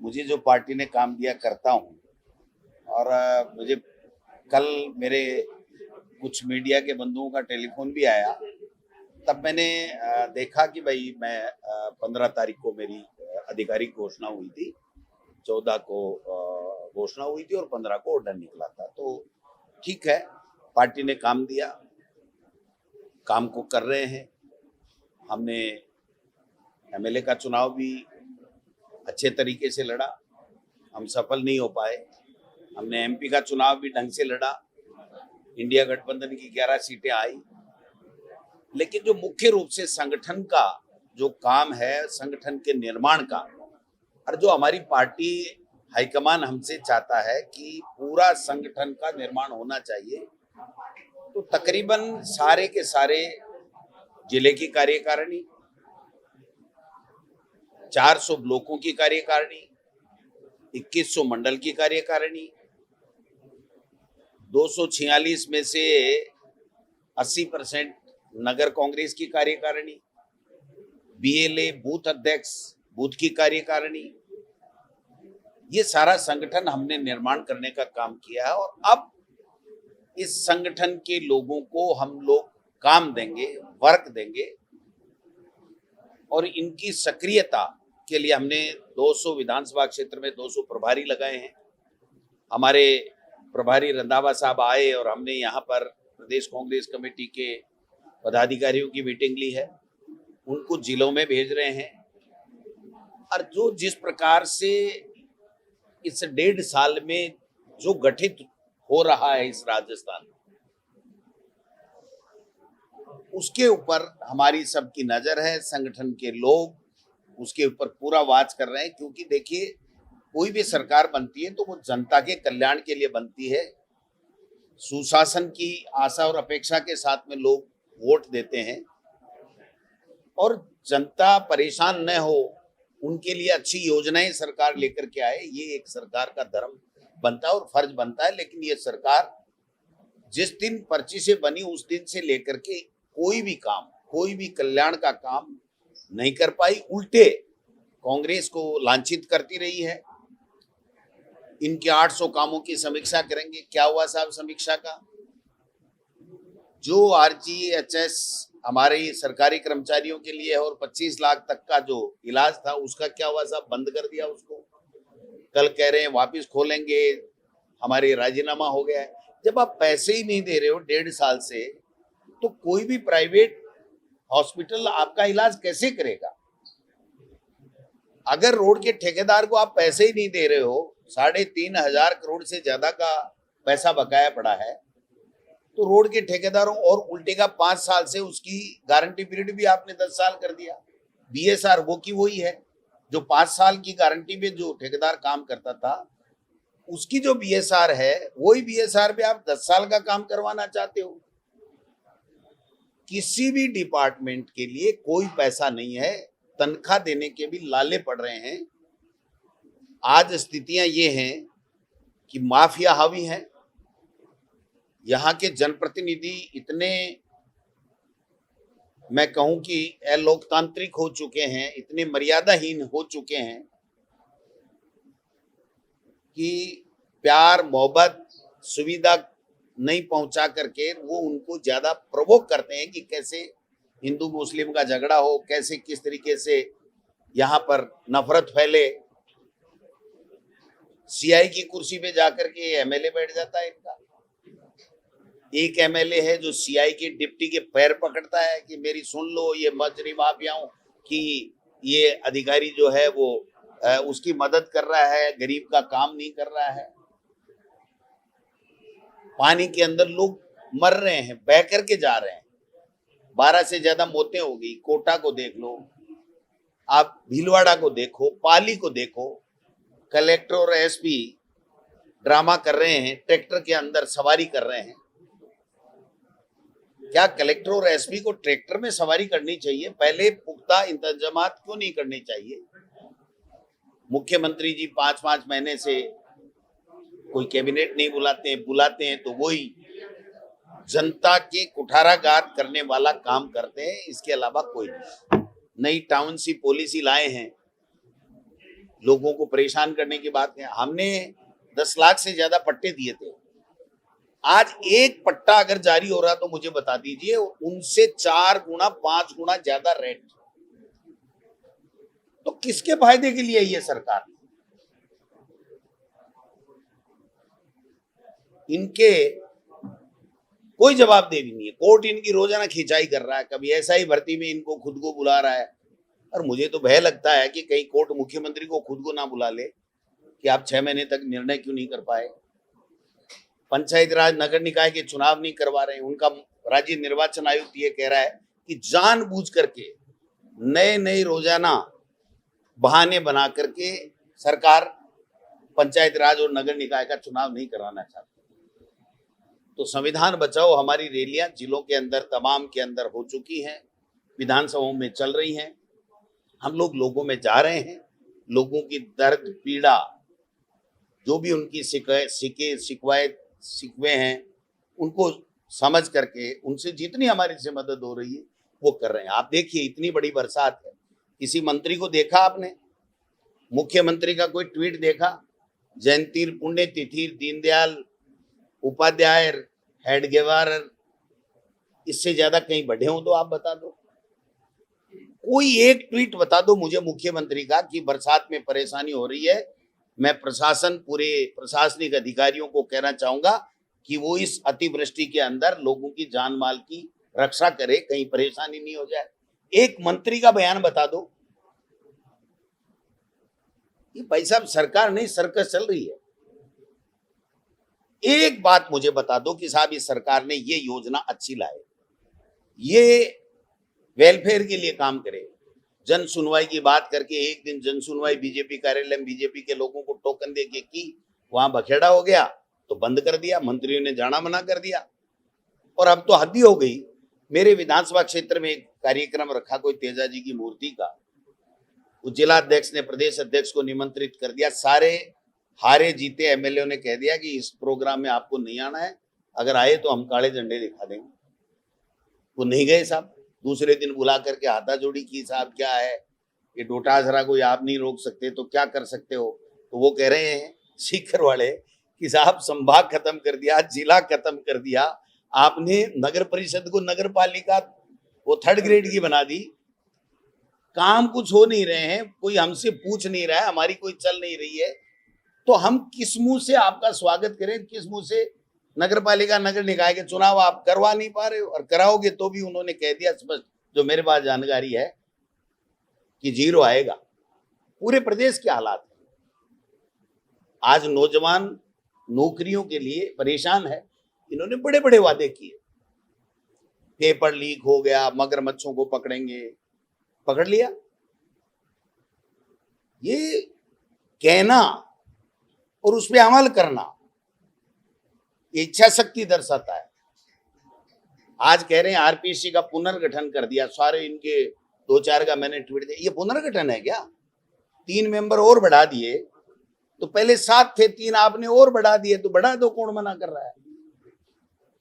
मुझे जो पार्टी ने काम दिया करता हूँ। और मुझे कल मेरे कुछ मीडिया के बंधुओं का टेलीफोन भी आया, तब मैंने देखा कि भाई मैं 15 तारीख को मेरी आधिकारिक घोषणा हुई थी, 14 को घोषणा हुई थी और 15 को ऑर्डर निकला था। तो ठीक है, पार्टी ने काम दिया, काम को कर रहे हैं। हमने एमएलए का चुनाव भी अच्छे तरीके से लड़ा, हम सफल नहीं हो पाए। हमने एमपी का चुनाव भी ढंग से लड़ा, इंडिया गठबंधन की 11 सीटें आई। लेकिन जो मुख्य रूप से संगठन का जो काम है, संगठन के निर्माण का, और जो हमारी पार्टी हाईकमान हमसे चाहता है कि पूरा संगठन का निर्माण होना चाहिए, तो तकरीबन सारे के सारे जिले की कार्यकारिणी, 400 ब्लॉकों की कार्यकारिणी, 2100 मंडल की कार्यकारिणी, 246 में से 80% नगर कांग्रेस की कार्यकारिणी, बीएलए बूथ अध्यक्ष, बूथ की कार्यकारिणी, ये सारा संगठन हमने निर्माण करने का काम किया है। और अब इस संगठन के लोगों को हम लोग काम देंगे, वर्क देंगे, और इनकी सक्रियता के लिए हमने 200 विधानसभा क्षेत्र में 200 प्रभारी लगाए हैं। हमारे प्रभारी रंधावा साहब आए और हमने यहाँ पर प्रदेश कांग्रेस कमेटी के पदाधिकारियों की मीटिंग ली है, उनको जिलों में भेज रहे हैं। और जो जिस प्रकार से इस 1.5 साल में जो गठित हो रहा है इस राजस्थान, उसके ऊपर हमारी सबकी नजर है। संगठन के लोग उसके ऊपर पूरा वाच कर रहे हैं, क्योंकि देखिए, कोई भी सरकार बनती है तो वो जनता के कल्याण के लिए बनती है। सुशासन की आशा और अपेक्षा के साथ में लोग वोट देते हैं, और जनता परेशान न हो, उनके लिए अच्छी योजनाएं सरकार लेकर के आए, ये एक सरकार का धर्म बनता है और फर्ज बनता है। लेकिन ये सरकार जिस दिन पर्ची से बनी उस दिन से लेकर के कोई भी काम, कोई भी कल्याण का काम नहीं कर पाई, उल्टे कांग्रेस को लांछित करती रही है। इनके 800 कामों की समीक्षा करेंगे। क्या हुआ साहब समीक्षा का? जो आरजीएचएस हमारे सरकारी कर्मचारियों के लिए है और 25 लाख तक का जो इलाज था, उसका क्या हुआ साहब? बंद कर दिया उसको। कल कह रहे हैं वापस खोलेंगे, हमारे राजीनामा हो गया है। जब आप पैसे ही नहीं दे रहे हो 1.5 साल से, तो कोई भी प्राइवेट हॉस्पिटल आपका इलाज कैसे करेगा? अगर रोड के ठेकेदार को आप पैसे ही नहीं दे रहे हो, 3,500 करोड़ से ज्यादा का पैसा बकाया पड़ा है, तो रोड के ठेकेदारों और उल्टे का 5 साल से उसकी गारंटी पीरियड भी आपने 10 साल कर दिया। बीएसआर वो की वही है, जो 5 साल की गारंटी में जो ठेकेदार काम करता था, उसकी जो बीएसआर है, वही बीएसआर पे आप 10 साल का काम करवाना चाहते हो। किसी भी डिपार्टमेंट के लिए कोई पैसा नहीं है, तनख्वाह देने के भी लाले पड़ रहे हैं। आज स्थितियां ये हैं कि माफिया हावी है। यहाँ के जनप्रतिनिधि इतने, मैं कहूं कि अलोकतांत्रिक हो चुके हैं, इतने मर्यादाहीन हो चुके हैं कि प्यार, मोहब्बत, सुविधा नहीं पहुंचा करके वो उनको ज्यादा प्रवोक करते हैं कि कैसे हिंदू मुस्लिम का झगड़ा हो, कैसे किस तरीके से यहाँ पर नफरत फैले। सीआई की कुर्सी पे जाकर के एमएलए बैठ जाता है इनका। एक एमएलए है जो सीआई के डिप्टी के पैर पकड़ता है कि मेरी सुन लो, ये मजरी माफियाओं की ये अधिकारी जो है वो उसकी मदद कर रहा है, गरीब का काम नहीं कर रहा है। पानी के अंदर लोग मर रहे हैं, बह करके जा रहे हैं। 12 से ज्यादा मौतें हो गई। कोटा को देख लो, आप भीलवाड़ा को देखो, पाली को देखो। कलेक्टर और एसपी ड्रामा कर रहे हैं, ट्रैक्टर के अंदर सवारी कर रहे हैं। क्या कलेक्टर और एसपी को ट्रैक्टर में सवारी करनी चाहिए? पहले पुख्ता इंतजामात क्यों नहीं करने चाहिए? मुख्यमंत्री जी 5-5 महीने से कोई कैबिनेट नहीं बुलाते हैं तो वही जनता के कुठाराघात करने वाला काम करते हैं। इसके अलावा कोई नहीं। नई टाउनशिप पॉलिसी लाए हैं, लोगों को परेशान करने की बात है। हमने 10 लाख से ज्यादा पट्टे दिए थे। आज एक पट्टा अगर जारी हो रहा तो मुझे बता दीजिए, उनसे 4 गुना 5 गुना ज्यादा रेट। तो किसके फायदे के लिए ये सरकार? इनके कोई जवाबदेही नहीं है। कोर्ट इनकी रोजाना खिंचाई कर रहा है, कभी ऐसा ही भर्ती में इनको खुद को बुला रहा है। और मुझे तो भय लगता है कि कहीं कोर्ट मुख्यमंत्री को खुद को ना बुला ले कि आप 6 महीने तक निर्णय क्यों नहीं कर पाए। पंचायत राज नगर निकाय के चुनाव नहीं करवा रहे हैं। उनका राज्य निर्वाचन आयोग ये कह रहा है कि जानबूझ करके नए नए रोजाना बहाने बना करके सरकार पंचायत राज और नगर निकाय का चुनाव नहीं कराना चाहती। तो संविधान बचाओ हमारी रैलियां जिलों के अंदर तमाम के अंदर हो चुकी हैं, विधानसभाओं में चल रही हैं। हम लोग लोगों में जा रहे हैं, लोगों की दर्द पीड़ा जो भी उनकी शिकवे हैं उनको समझ करके उनसे जितनी हमारी से मदद हो रही है वो कर रहे हैं। आप देखिए इतनी बड़ी बरसात है, किसी मंत्री को देखा आपने? मुख्यमंत्री का कोई ट्वीट देखा? जयंती पुण्यतिथि दीनदयाल उपाध्याय हेडगेवार, इससे ज्यादा कहीं बढ़े हो तो आप बता दो। कोई एक ट्वीट बता दो मुझे मुख्यमंत्री का कि बरसात में परेशानी हो रही है। मैं पूरे प्रशासनिक अधिकारियों को कहना चाहूंगा कि वो इस अतिवृष्टि के अंदर लोगों की जान माल की रक्षा करे, कहीं परेशानी नहीं हो जाए। एक मंत्री का बयान बता दो। ये भाई साहब सरकार नहीं, सर्कस चल रही है। एक बात मुझे बता दो कि साहब इस सरकार ने ये योजना अच्छी लाए, ये वेलफेयर के लिए काम करे। जन सुनवाई की बात करके एक दिन जन सुनवाई बीजेपी कार्यालय में बीजेपी के लोगों को टोकन दे के की, वहां बखेड़ा हो गया तो बंद कर दिया, मंत्रियों ने जाना मना कर दिया। और अब तो हद ही हो गई। मेरे विधानसभा क्षेत्र में एक कार्यक्रम रखा कोई तेजा जी की मूर्ति का, उस जिला अध्यक्ष ने प्रदेश अध्यक्ष को निमंत्रित कर दिया। सारे हारे जीते एमएलए ने कह दिया कि इस प्रोग्राम में आपको नहीं आना है, अगर आए तो हम काले झंडे दिखा देंगे। वो नहीं गए साहब। दूसरे दिन बुला करके हाथाजोड़ी की, साहब क्या है ये डोटासरा को आप नहीं रोक सकते तो क्या कर सकते हो? तो वो कह रहे हैं सीकर वाले कि साहब संभाग खत्म कर दिया, जिला खत्म कर दिया आपने, नगर परिषद को नगर पालिका वो 3rd ग्रेड की बना दी। काम कुछ हो नहीं रहे हैं, कोई हमसे पूछ नहीं रहा है, हमारी कोई चल नहीं रही है, तो हम किस मुंह से आपका स्वागत करें? किस मुंह से नगर पालिका नगर निकाय के चुनाव आप करवा नहीं पा रहे हो, और कराओगे तो भी उन्होंने कह दिया स्पष्ट, जो मेरे पास जानकारी है, कि 0 आएगा। पूरे प्रदेश के हालात है। आज नौजवान नौकरियों के लिए परेशान है। इन्होंने बड़े बड़े वादे किए, पेपर लीक हो गया, मगरमच्छों को पकड़ेंगे, पकड़ लिया। ये कहना और उस पर अमल करना ये इच्छा शक्ति दर्शाता है। आज कह रहे हैं आरपीसी का पुनर्गठन कर दिया, सारे इनके 2-4 का मैंने ट्वीट दिया। ये पुनर्गठन है क्या? 3 मेंबर और बढ़ा दिए, तो पहले 7 थे, 3 आपने और बढ़ा दिए, तो बढ़ा दो, कौन मना कर रहा है?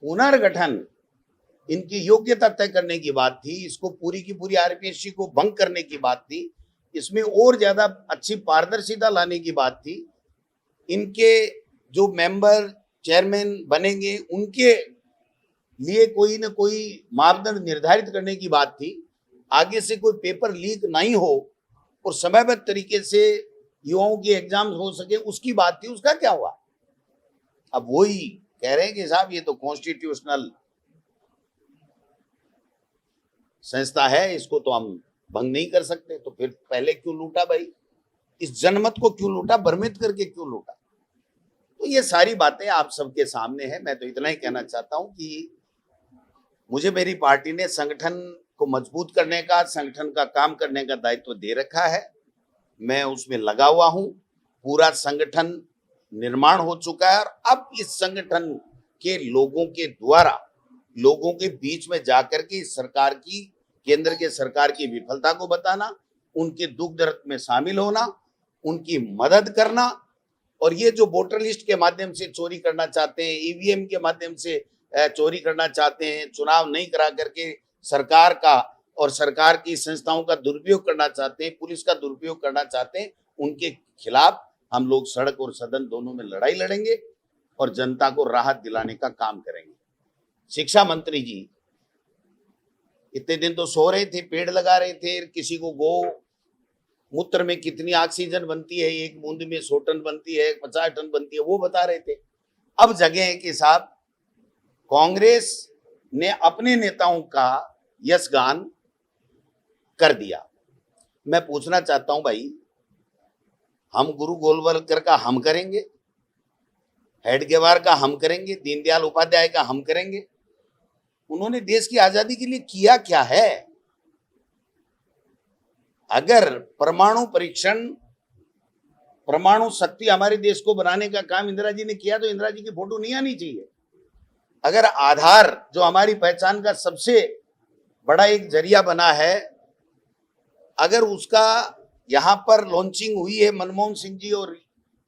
पुनर्गठन इनकी योग्यता तय करने की बात थी, इसको पूरी की पूरी आरपीसी को भंग करने की बात थी, इसमें और ज्यादा अच्छी पारदर्शिता लाने की बात थी। इनके जो मेंबर चेयरमैन बनेंगे उनके लिए कोई ना कोई मापदंड निर्धारित करने की बात थी। आगे से कोई पेपर लीक नहीं हो और समयबद्ध तरीके से युवाओं की एग्जाम हो सके, उसकी बात थी। उसका क्या हुआ? अब वही कह रहे हैं कि साहब ये तो कॉन्स्टिट्यूशनल संस्था है, इसको तो हम भंग नहीं कर सकते। तो फिर पहले क्यों लूटा भाई? इस जनमत को क्यों लूटा? भ्रमित करके क्यों लूटा? तो ये सारी बातें आप सबके सामने है। मैं तो इतना ही कहना चाहता हूं कि मुझे मेरी पार्टी ने संगठन को मजबूत करने का, संगठन का काम करने का दायित्व दे रखा है। मैं उसमें लगा हुआ हूं। पूरा संगठन निर्माण हो चुका है और अब इस संगठन के लोगों के द्वारा लोगों के बीच में जाकर के सरकार की, केंद्र के सरकार की विफलता को बताना, उनके दुख दर्द में शामिल होना, उनकी मदद करना। और ये जो वोटर लिस्ट के माध्यम से चोरी करना चाहते हैं, ईवीएम के माध्यम से चोरी करना चाहते हैं, चुनाव नहीं करा करके सरकार का और सरकार की संस्थाओं का दुरुपयोग करना चाहते हैं, पुलिस का दुरुपयोग करना चाहते हैं, उनके खिलाफ हम लोग सड़क और सदन दोनों में लड़ाई लड़ेंगे और जनता को राहत दिलाने का काम करेंगे। शिक्षा मंत्री जी इतने दिन तो सो रहे थे, पेड़ लगा रहे थे, किसी को गो मूत्र में कितनी ऑक्सीजन बनती है, एक बूंद में 100 टन बनती है, 50 टन बनती है, वो बता रहे थे। अब जगह है कि साहब कांग्रेस ने अपने नेताओं का यशगान कर दिया। मैं पूछना चाहता हूं भाई, हम गुरु गोलवलकर का हम करेंगे, हेडगेवार का हम करेंगे, दीनदयाल उपाध्याय का हम करेंगे? उन्होंने देश की आजादी के लिए किया क्या है? अगर परमाणु परीक्षण, परमाणु शक्ति हमारे देश को बनाने का काम इंदिरा जी ने किया तो इंदिरा जी की फोटो नहीं आनी चाहिए। अगर आधार जो हमारी पहचान का सबसे बड़ा एक जरिया बना है, अगर उसका यहां पर लॉन्चिंग हुई है मनमोहन सिंह जी और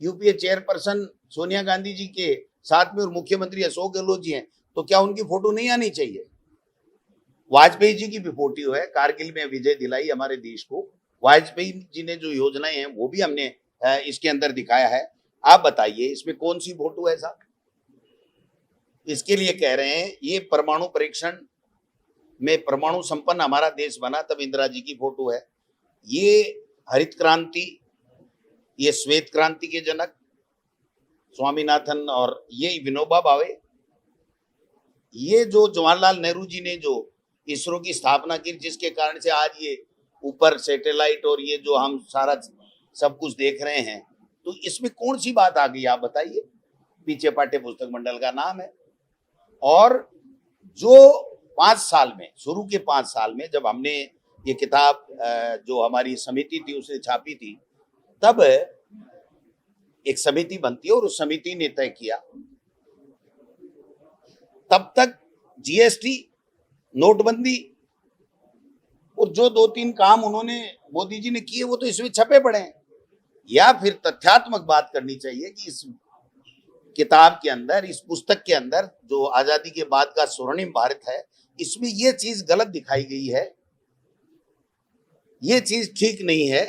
यूपीए चेयरपर्सन सोनिया गांधी जी के साथ में और मुख्यमंत्री अशोक गहलोत जी हैं, तो क्या उनकी फोटो नहीं आनी चाहिए? वाजपेयी जी की भी फोटो है, कारगिल में विजय दिलाई हमारे देश को। वाजपेयी जी ने जो योजनाएं हैं वो भी हमने इसके अंदर दिखाया है। आप बताइए इसमें कौन सी फोटो है साहब? इसके लिए कह रहे हैं ये परमाणु परीक्षण में परमाणु संपन्न हमारा देश बना तब इंदिरा जी की फोटो है। ये हरित क्रांति, ये श्वेत क्रांति के जनक स्वामीनाथन और ये विनोबा भावे, ये जो जवाहरलाल नेहरू जी ने जो इसरो की स्थापना की, जिसके कारण से आज ये ऊपर सैटेलाइट और ये जो हम सारा सब कुछ देख रहे हैं, तो इसमें कौन सी बात आ गई आप बताइए? पीछे पाठ्य पुस्तक मंडल का नाम है। और जो 5 साल में, शुरू के 5 साल में जब हमने ये किताब जो हमारी समिति थी उसने छापी थी, तब एक समिति बनती है और उस समिति ने तय किया, तब तक जीएसटी, नोटबंदी और जो 2-3 काम उन्होंने मोदी जी ने किए वो तो इसमें छपे पड़े हैं। या फिर तथ्यात्मक बात करनी चाहिए कि इस किताब के अंदर, इस पुस्तक के अंदर जो आजादी के बाद का स्वर्णिम भारत है, इसमें ये चीज गलत दिखाई गई है, ये चीज ठीक नहीं है।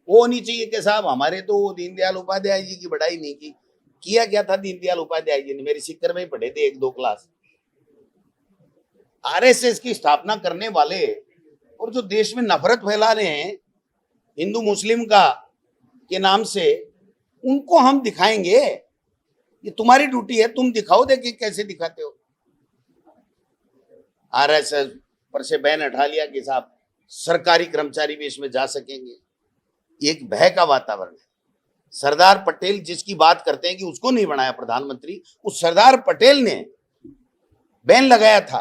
वो होनी चाहिए कि साहब हमारे तो दीनदयाल उपाध्याय जी की बढ़ाई नहीं की। किया क्या था दीनदयाल उपाध्याय जी ने? मेरी सिक्कर में ही पढ़े थे 1-2 क्लास। आरएसएस की स्थापना करने वाले और जो देश में नफरत फैला रहे हैं हिंदू मुस्लिम का के नाम से, उनको हम दिखाएंगे। ये तुम्हारी ड्यूटी है, तुम दिखाओ, देखिए कैसे दिखाते हो। आरएसएस पर से बैन हटा लिया कि साहब सरकारी कर्मचारी भी इसमें जा सकेंगे। एक भय का वातावरण है। सरदार पटेल जिसकी बात करते हैं कि उसको नहीं बनाया प्रधानमंत्री, उस सरदार पटेल ने बैन लगाया था।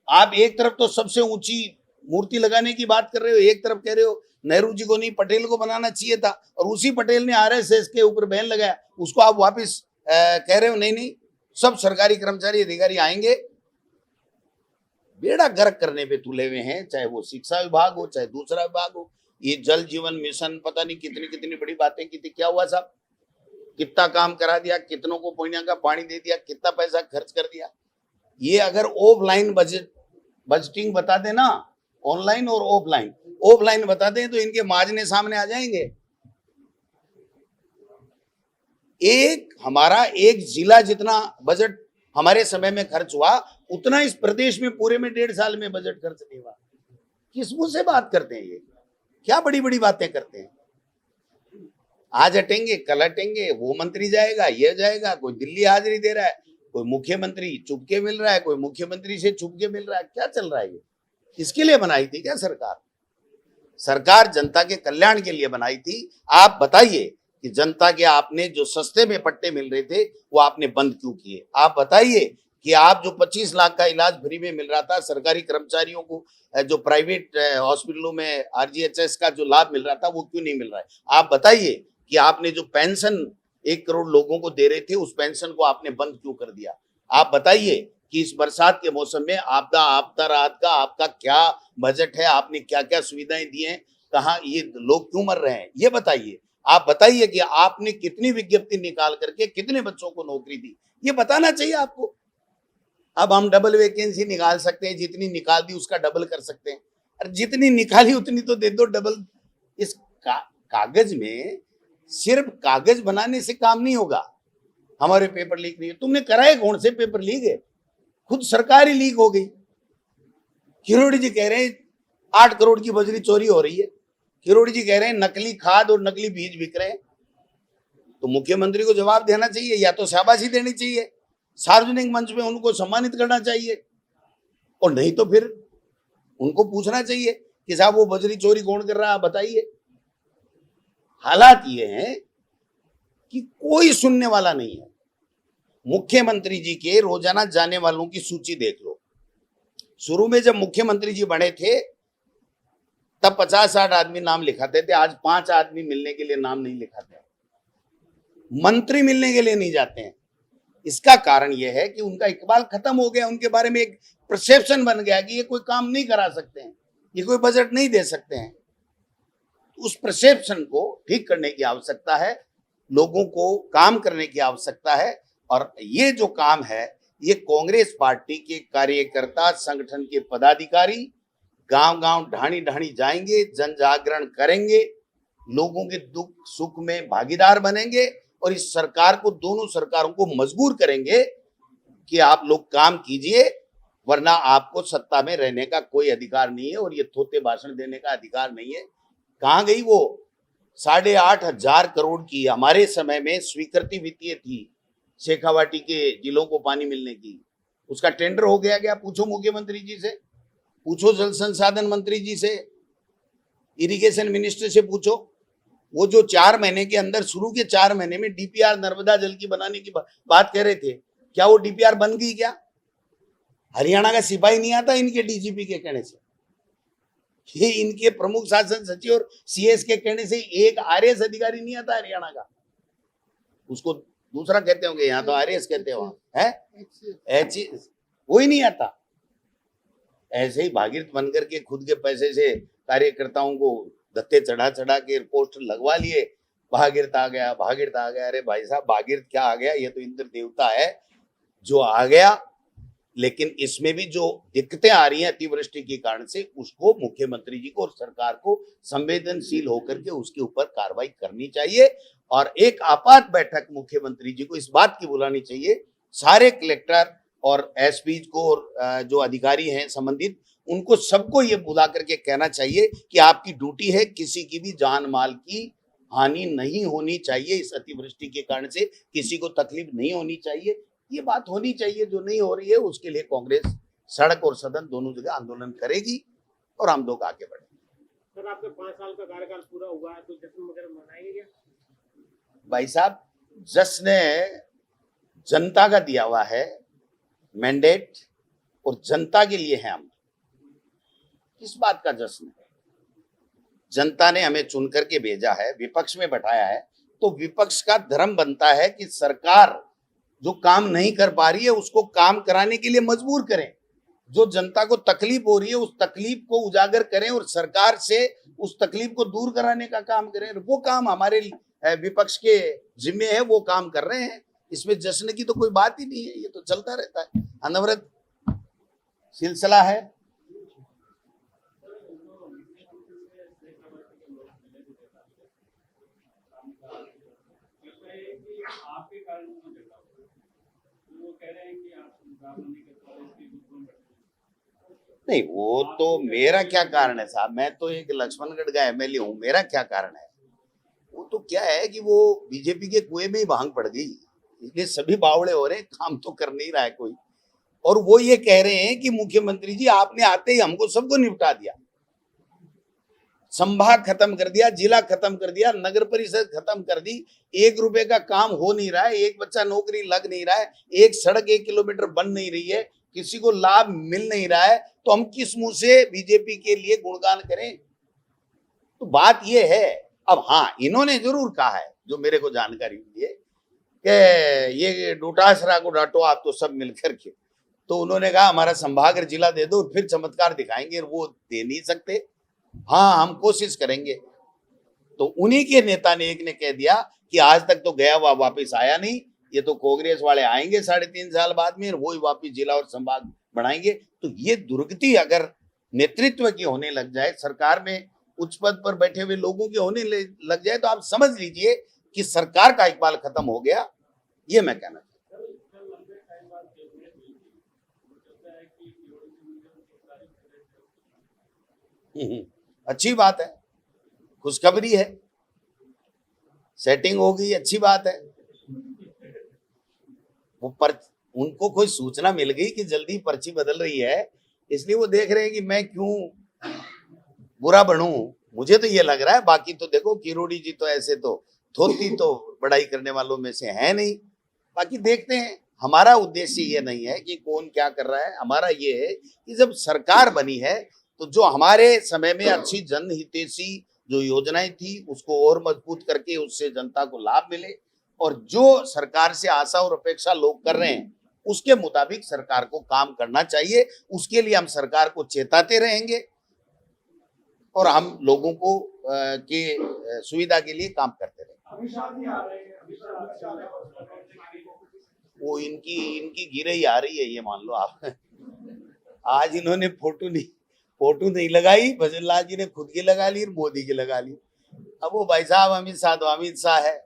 आप एक तरफ तो सबसे ऊंची मूर्ति लगाने की बात कर रहे हो, एक तरफ कह रहे हो नेहरू जी को नहीं पटेल को बनाना चाहिए था, और उसी पटेल ने आरएसएस के ऊपर बैन लगाया, उसको आप वापस कह रहे हो नहीं नहीं सब सरकारी कर्मचारी अधिकारी आएंगे। बेड़ा गर्क करने पे तुले हुए हैं, चाहे वो शिक्षा विभाग हो चाहे दूसरा विभाग हो। ये जल जीवन मिशन, पता नहीं कितनी कितनी बड़ी बातें की थी। क्या हुआ साहब? कितना काम करा दिया, कितनों को पुण्य का पानी दे दिया, कितना पैसा खर्च कर दिया। ये अगर ऑफलाइन बजटिंग बता देना, ऑनलाइन और ऑफलाइन बता दें तो इनके माजने सामने आ जाएंगे। हमारा एक जिला जितना बजट हमारे समय में खर्च हुआ, उतना इस प्रदेश में पूरे में 1.5 साल में बजट खर्च नहीं हुआ। किस मुंह से बात करते हैं? ये क्या बड़ी बड़ी बातें करते हैं? आज हटेंगे कल हटेंगे, वो मंत्री जाएगा ये जाएगा, कोई दिल्ली हाजिरी दे रहा है, कोई मुख्यमंत्री चुपके मिल रहा है, कोई मुख्यमंत्री से चुपके मिल रहा है। क्या चल रहा है ये? इसके लिए बनाई थी क्या सरकार? सरकार जनता के कल्याण के लिए बनाई थी। आप बताइए कि जनता के आपने जो सस्ते में पट्टे मिल रहे थे वो आपने बंद क्यों किए? आप बताइए कि आप जो 25 लाख का इलाज फ्री में मिल रहा था सरकारी कर्मचारियों को, जो प्राइवेट हॉस्पिटलों में आरजीएचएस का जो लाभ मिल रहा था वो क्यों नहीं मिल रहा है? आप बताइए कि आपने जो पेंशन 1 करोड़ लोगों को दे रहे थे उस पेंशन को आपने बंद क्यों कर दिया? आप बताइए कि इस बरसात के मौसम में आपदा राहत का आपका क्या बजट है, आपने क्या क्या सुविधाएं दी हैं, कहाँ ये लोग क्यों मर रहे हैं, ये बताइए। आप बताइए कि आपने कितनी विज्ञप्ति निकाल करके कितने बच्चों को नौकरी दी, ये बताना चाहिए आपको। अब हम डबल वैकेंसी निकाल सकते हैं, जितनी निकाल दी उसका डबल कर सकते हैं। अरे जितनी निकाली उतनी तो दे दो डबल। इस कागज में सिर्फ कागज बनाने से काम नहीं होगा। हमारे पेपर लीक नहीं है, तुमने कराए कौन से पेपर लीक है? खुद सरकार ही लीक हो गई। किरोड़ी जी कह रहे हैं 8 करोड़ की बजरी चोरी हो रही है। किरोड़ी जी कह रहे हैं नकली खाद और नकली बीज बिक रहे हैं। तो मुख्यमंत्री को जवाब देना चाहिए, या तो शाबाशी देनी चाहिए, सार्वजनिक मंच में उनको सम्मानित करना चाहिए, और नहीं तो फिर उनको पूछना चाहिए कि साहब वो बजरी चोरी कौन कर रहा है, बताइए। हालात ये हैं कि कोई सुनने वाला नहीं है। मुख्यमंत्री जी के रोजाना जाने वालों की सूची देख लो। शुरू में जब मुख्यमंत्री जी बने थे तब 50-60 आदमी नाम लिखाते थे, आज 5 आदमी मिलने के लिए नाम नहीं लिखाते, मंत्री मिलने के लिए नहीं जाते हैं। इसका कारण यह है कि उनका इकबाल खत्म हो गया, उनके बारे में एक परसेप्शन बन गया कि ये कोई काम नहीं करा सकते हैं, ये कोई बजट नहीं दे सकते हैं। उस परसेप्शन को ठीक करने की आवश्यकता है, लोगों को काम करने की आवश्यकता है। और ये जो काम है, ये कांग्रेस पार्टी के कार्यकर्ता, संगठन के पदाधिकारी गांव-गांव, ढाणी-ढाणी जाएंगे, जन जागरण करेंगे, लोगों के दुख सुख में भागीदार बनेंगे और इस सरकार को, दोनों सरकारों को मजबूर करेंगे कि आप लोग काम कीजिए, वरना आपको सत्ता में रहने का कोई अधिकार नहीं है और ये थोते भाषण देने का अधिकार नहीं है। कहां गई वो 8,500 करोड़ की हमारे समय में स्वीकृति वित्तीय थी शेखावाटी के जिलों को पानी मिलने की, उसका टेंडर हो गया क्या? पूछो मुख्यमंत्री जी से, पूछो जल संसाधन मंत्री जी से, इरिगेशन मिनिस्टर से पूछो। वो जो 4 महीने के अंदर, शुरू के 4 महीने में डीपीआर नर्मदा जल की बनाने की बात कह रहे थे, क्या वो डीपीआर बन गई क्या? हरियाणा का सिपाही नहीं आता इनके डीजीपी के कहने से, ये इनके प्रमुख शासन सचिव और सीएस के कहने से एक आरएएस अधिकारी नहीं आता हरियाणा का। उसको दूसरा कहते होंगे, यहाँ तो आरएएस कहते हो, है वही नहीं आता। ऐसे ही भागीरथ बनकर के खुद के पैसे से कार्यकर्ताओं को धत्ते चढ़ा चढ़ा के पोस्टर लगवा लिए, भागीरथ आ गया, भागीरथ आ गया। अरे भाई साहब, भागीरथ क्या आ गया? ये तो इंद्र देवता है जो आ गया। लेकिन इसमें भी जो दिक्कतें आ रही हैं अतिवृष्टि के कारण से, उसको मुख्यमंत्री जी को और सरकार को संवेदनशील होकर के उसके ऊपर कार्रवाई करनी चाहिए। और एक आपात बैठक मुख्यमंत्री जी को इस बात की बुलानी चाहिए, सारे कलेक्टर और एसपी को और जो अधिकारी हैं संबंधित, उनको सबको ये बुला करके कहना चाहिए कि आपकी ड्यूटी है, किसी की भी जान माल की हानि नहीं होनी चाहिए, इस अतिवृष्टि के कारण से किसी को तकलीफ नहीं होनी चाहिए। ये बात होनी चाहिए, जो नहीं हो रही है उसके लिए कांग्रेस सड़क और सदन दोनों जगह आंदोलन करेगी और हम लोग आगे बढ़ेंगे। सर, आपके 5 साल का कार्यकाल पूरा हुआ है, तो जश्न वगैरह मनाएंगे क्या? भाई साहब, जश्न जनता का दिया हुआ है मैंडेट, और जनता के लिए है। हम किस बात का जश्न है? जनता ने हमें चुन करके भेजा है, विपक्ष में बैठाया है, तो विपक्ष का धर्म बनता है कि सरकार जो काम नहीं कर पा रही है उसको काम कराने के लिए मजबूर करें, जो जनता को तकलीफ हो रही है उस तकलीफ को उजागर करें और सरकार से उस तकलीफ को दूर कराने का काम करें। वो काम हमारे विपक्ष के जिम्मे है, वो काम कर रहे हैं। इसमें जश्न की तो कोई बात ही नहीं है, ये तो चलता रहता है, अनवरत सिलसिला है। नहीं, वो तो मेरा क्या कारण है साहब, मैं तो एक लक्ष्मणगढ़ का एमएलए हूँ, मेरा क्या कारण है? वो तो क्या है कि वो बीजेपी के कुएं में ही भांग पड़ गई, इसलिए सभी बावड़े हो रहे हैं, काम तो कर नहीं रहा है कोई। और वो ये कह रहे हैं कि मुख्यमंत्री जी आपने आते ही हमको सबको निपटा दिया, संभाग खत्म कर दिया, जिला खत्म कर दिया, नगर परिषद खत्म कर दी, 1 रुपए का काम हो नहीं रहा है, एक बच्चा नौकरी लग नहीं रहा है, एक सड़क 1 किलोमीटर बन नहीं रही है, किसी को लाभ मिल नहीं रहा है, तो हम किस मुंह से बीजेपी के लिए गुणगान करें? तो बात ये है। अब हाँ, इन्होंने जरूर कहा है, जो मेरे को जानकारी हुई है, कि ये डोटासरा को डांटो आप तो सब मिलकर के, तो उन्होंने कहा हमारा संभाग जिला दे दो, फिर चमत्कार दिखाएंगे। वो दे नहीं सकते। हाँ, हम कोशिश करेंगे। तो उन्हीं के नेता ने एक ने कह दिया कि आज तक तो गया हुआ वापस आया नहीं, ये तो कांग्रेस वाले आएंगे 3.5 साल बाद में, वो ही वापस जिला और संभाग बढ़ाएंगे। तो ये दुर्गति अगर नेतृत्व की होने लग जाए, सरकार में उच्च पद पर बैठे हुए लोगों के होने लग जाए तो आप समझ लीजिए कि सरकार का इकबाल खत्म हो गया। ये मैं कहना चाहता हूँ। अच्छी बात है, खुशखबरी है, सेटिंग हो गई, अच्छी बात है। उनको कोई सूचना मिल गई कि जल्दी पर्ची बदल रही है, इसलिए वो देख रहे हैं कि मैं क्यों बुरा बनूं। मुझे तो ये लग रहा है, बाकी तो देखो किरोड़ी जी तो ऐसे तो थोड़ी तो बड़ाई करने वालों में से है नहीं। बाकी देखते हैं, हमारा उद्देश्य ये नहीं है कि कौन क्या कर रहा है, हमारा ये है कि जब सरकार बनी है तो जो हमारे समय में अच्छी जनहितैषी जो योजनाएं थी उसको और मजबूत करके उससे जनता को लाभ मिले, और जो सरकार से आशा और अपेक्षा लोग कर रहे हैं उसके मुताबिक सरकार को काम करना चाहिए। उसके लिए हम सरकार को चेताते रहेंगे और हम लोगों को के सुविधा के लिए काम करते रहेंगे। वो इनकी गिरई आ रही है, ये मान लो आप। आज इन्होंने फोटो नहीं लगाई, भजन लाल जी ने खुद की लगा ली और मोदी की लगा ली। अब वो भाई साहब अमित शाह है,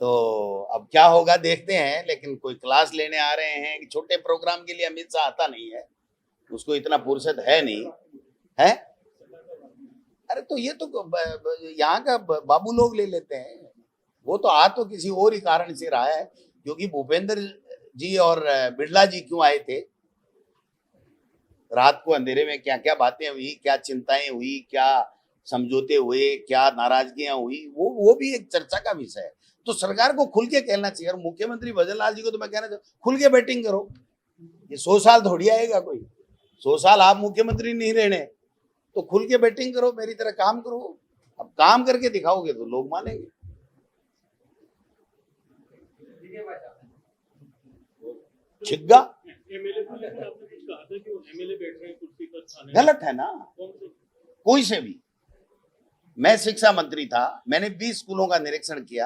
तो अब क्या होगा देखते हैं। लेकिन कोई क्लास लेने आ रहे हैं कि छोटे प्रोग्राम के लिए अमित शाह आता नहीं है, उसको इतना फुर्सत है नहीं है। अरे तो ये तो यहाँ का बाबू लोग ले लेते हैं, वो तो आ तो किसी और ही कारण से रहा है, क्योंकि भूपेंद्र जी और बिरला जी क्यों आए थे, रात को अंधेरे में क्या क्या बातें हुई, क्या चिंताएं हुई, क्या समझौते हुए, क्या नाराजगियां हुई, वो भी एक चर्चा का विषय है। तो सरकार को खुल के कहना चाहिए। और मुख्यमंत्री भजन लाल जी को तो मैं कहना चाहूँ, खुल के बैटिंग करो। ये 100 साल थोड़ी आएगा कोई, 100 साल आप मुख्यमंत्री नहीं रहने, तो खुल के बैटिंग करो, मेरी तरह काम करो। अब काम करके दिखाओगे तो लोग मानेंगे। छिग्गा गलत है ना, कोई से भी। मैं शिक्षा मंत्री था, मैंने 20 स्कूलों का निरीक्षण किया,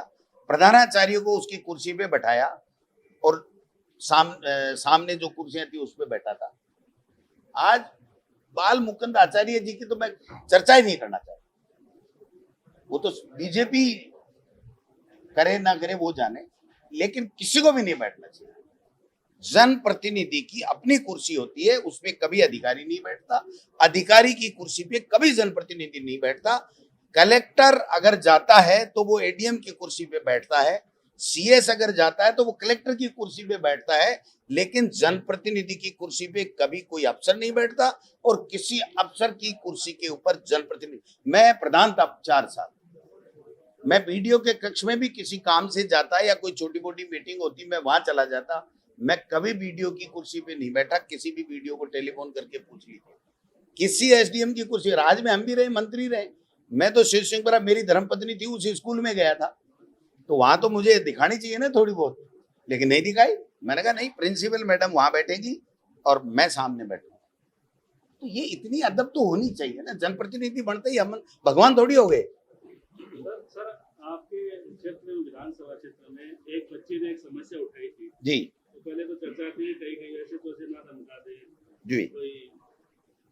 प्रधानाचार्य को उसकी कुर्सी पे बैठाया और सामने जो कुर्सियां थी उस पे बैठा था। आज बाल मुकुंद आचार्य जी की तो मैं चर्चा ही नहीं करना चाहता, वो तो बीजेपी करे ना करे वो जाने, लेकिन किसी को भी नहीं बैठना चाहिए। जनप्रतिनिधि की अपनी कुर्सी होती है, उसमें कभी अधिकारी नहीं बैठता, अधिकारी की कुर्सी पे कभी जनप्रतिनिधि नहीं बैठता। कलेक्टर अगर जाता है तो वो एडीएम की कुर्सी पे बैठता है, सीएस अगर जाता है तो वो कलेक्टर की कुर्सी पे बैठता है, लेकिन जनप्रतिनिधि की कुर्सी पे कभी कोई अफसर नहीं बैठता। और किसी अफसर की कुर्सी के ऊपर जनप्रतिनिधि, मैं प्रधान था 4 साल, मैं वीडियो के कक्ष में भी किसी काम से जाता या कोई छोटी मोटी मीटिंग होती मैं वहां चला जाता, मैं कभी वीडियो की कुर्सी पे नहीं बैठा। किसी भी वीडियो को टेलीफोन करके पूछ लीजिए, किसी एसडीएम की कुर्सी, राज में हम भी रहे, मंत्री रहे। मैं तो शिव सिंह मेरी धर्मपत्नी थी, उसी स्कूल में गया था, तो वहां तो मुझे दिखानी चाहिए ना थोड़ी बहुत, लेकिन नहीं दिखाई। मैंने कहा नहीं, प्रिंसिपल मैडम वहां बैठेगी और मैं सामने बैठूंगा। तो ये इतनी अदब तो होनी चाहिए ना, जनप्रतिनिधि बनते ही हम भगवान थोड़ी हो गए। सर आपके क्षेत्र में, विधानसभा क्षेत्र में एक बच्चे ने एक समस्या उठाई थी जी, तो पहले तो चर्चा थी कहीं ऐसे तो ऐसे ना धमका दे जी कोई,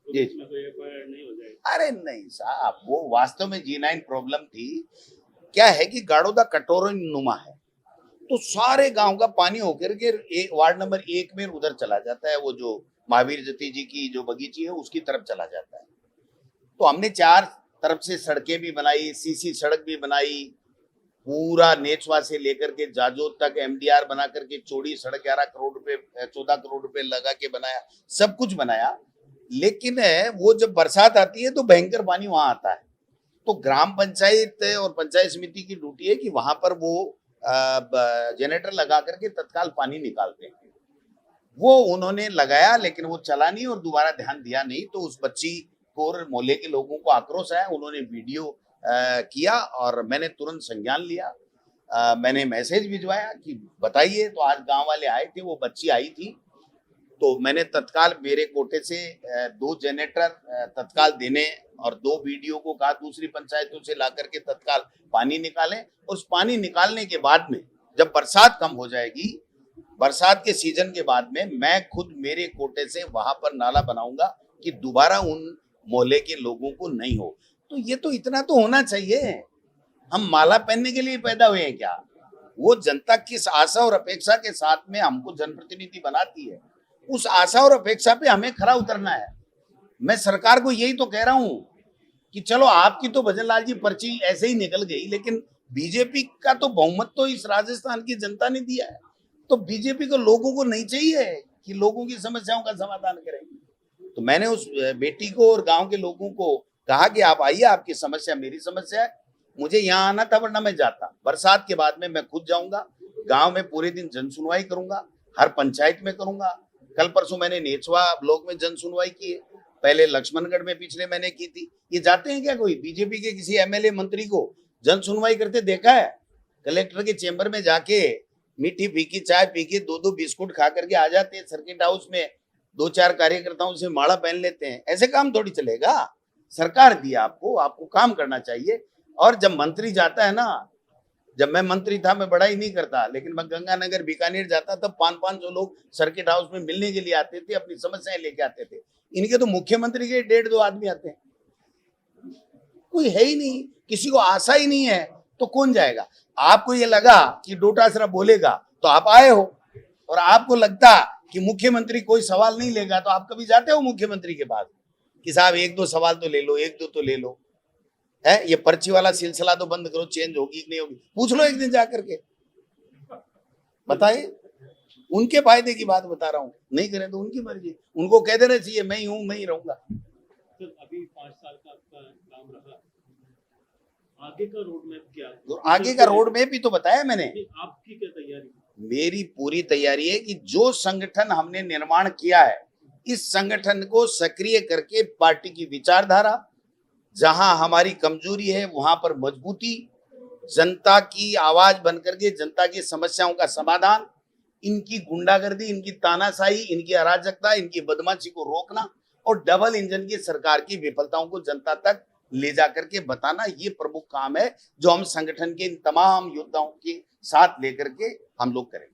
तो जी, इसमें कोई एफआईआर नहीं हो जाए। अरे नहीं साहब, वो वास्तव में G9 प्रॉब्लम थी। क्या है कि गाड़ोदा कटोरा नुमा है, तो सारे गांव का पानी होकर के वार्ड नंबर 1 में उधर चला जाता है, वो जो महावीर जती जी की जो बगीची है उसकी तरफ चला जाता है। तो हमने 4 तरफ से सड़कें भी बनाई, सीसी सड़क भी बनाई, पूरा नेचवा से लेकर के जाजोद तक एमडीआर बना करके चौड़ी सड़क 11 करोड़ रुपए 14 करोड़ रुपए लगा के बनाया, सब कुछ बनाया। लेकिन वो जब बरसात आती है तो भयंकर पानी वहां आता है, तो ग्राम पंचायत और पंचायत समिति की ड्यूटी है कि वहां पर वो जनरेटर लगा करके तत्काल पानी निकालते हैं। वो उन्होंने लगाया लेकिन वो चला नहीं और दोबारा ध्यान दिया नहीं, तो उस बच्ची को और मोहल्ले के लोगों को आक्रोश आया, उन्होंने वीडियो किया और मैंने तुरंत संज्ञान लिया। मैंने मैसेज भिजवाया कि बताइए, तो आज गांव वाले आए थे, वो बच्ची आई थी, तो मैंने तत्काल मेरे कोटे से 2 जनरेटर तत्काल देने और 2 वीडियो को कहा दूसरी पंचायतों से ला करके तत्काल पानी निकालें। और उस पानी निकालने के बाद में जब बरसात कम हो जाएगी, बरसात के सीजन के बाद में मैं खुद मेरे कोटे से वहां पर नाला बनाऊंगा कि दोबारा उन मोहल्ले के लोगों को नहीं हो। तो ये तो इतना तो होना चाहिए। हम माला पहनने के लिए पैदा हुए हैं क्या? वो जनता किस आशा और अपेक्षा के साथ में हमको जनप्रतिनिधि बनाती है, उस आशा और अपेक्षा पे हमें खरा उतरना है। मैं सरकार को यही तो कह रहा हूं कि चलो आपकी तो भजनलाल जी पर्ची ऐसे ही निकल गई, लेकिन बीजेपी का तो बहुमत तो इस राजस्थान की जनता ने दिया है। तो बीजेपी को लोगों को नहीं चाहिए कि लोगों की समस्याओं का समाधान करेंगे। तो मैंने उस बेटी को और गांव के लोगों को कहा कि आप आइए, आपकी समस्या मेरी समस्या है, मुझे यहाँ आना था वरना मैं जाता। बरसात के बाद में मैं खुद जाऊंगा, गांव में पूरे दिन जन सुनवाई करूंगा, हर पंचायत में करूंगा। कल परसों मैंने नेचवा ब्लॉक में जन सुनवाई की है, पहले लक्ष्मणगढ़ में पिछले महीने की थी। ये जाते हैं क्या कोई बीजेपी के किसी एमएलए मंत्री को जन सुनवाई करते देखा है? कलेक्टर के चेंबर में जाके मीठी फीकी चाय पी के 2-2 बिस्कुट खा करके आ जाते हैं, सर्किट हाउस में 2-4 कार्यकर्ताओं से माला पहन लेते हैं। ऐसे काम थोड़ी चलेगा। सरकार दी आपको, आपको काम करना चाहिए। और जब मंत्री जाता है ना, जब मैं मंत्री था मैं बड़ा ही नहीं करता, लेकिन मैं गंगानगर बीकानेर जाता तब 500 लोग सर्किट हाउस में मिलने के लिए आते थे, अपनी समस्याएं लेके आते थे। इनके तो मुख्यमंत्री के 1.5-2 आदमी आते हैं, कोई है ही नहीं, किसी को आशा ही नहीं है, तो कौन जाएगा? आपको ये लगा कि डोटासरा बोलेगा तो आप आए हो, और आपको लगता कि मुख्यमंत्री कोई सवाल नहीं लेगा तो आप कभी जाते हो मुख्यमंत्री के पास कि साहब 1-2 सवाल तो ले लो, 1-2 तो ले लो। है ये पर्ची वाला सिलसिला तो बंद करो, चेंज होगी कि नहीं होगी पूछ लो एक दिन जाकर के, बताइए। उनके फायदे की बात बता रहा हूँ, नहीं करें तो उनकी मर्जी, उनको कह देना चाहिए मैं ही हूं, मैं ही रहूंगा। तो अभी 5 साल का आपका काम रहा, आगे का रोड मैप क्या है? तो आगे का रोड मैप भी तो बताया मैंने। आपकी क्या तैयारी? मेरी पूरी तैयारी है कि जो संगठन हमने निर्माण किया है, इस संगठन को सक्रिय करके पार्टी की विचारधारा, जहां हमारी कमजोरी है वहां पर मजबूती, जनता की आवाज बनकर के जनता की समस्याओं का समाधान, इनकी गुंडागर्दी, इनकी तानाशाही, इनकी अराजकता, इनकी बदमाशी को रोकना, और डबल इंजन की सरकार की विफलताओं को जनता तक ले जाकर के बताना, ये प्रमुख काम है जो हम संगठन के इन तमाम योद्धाओं के साथ लेकर के हम लोग करेंगे।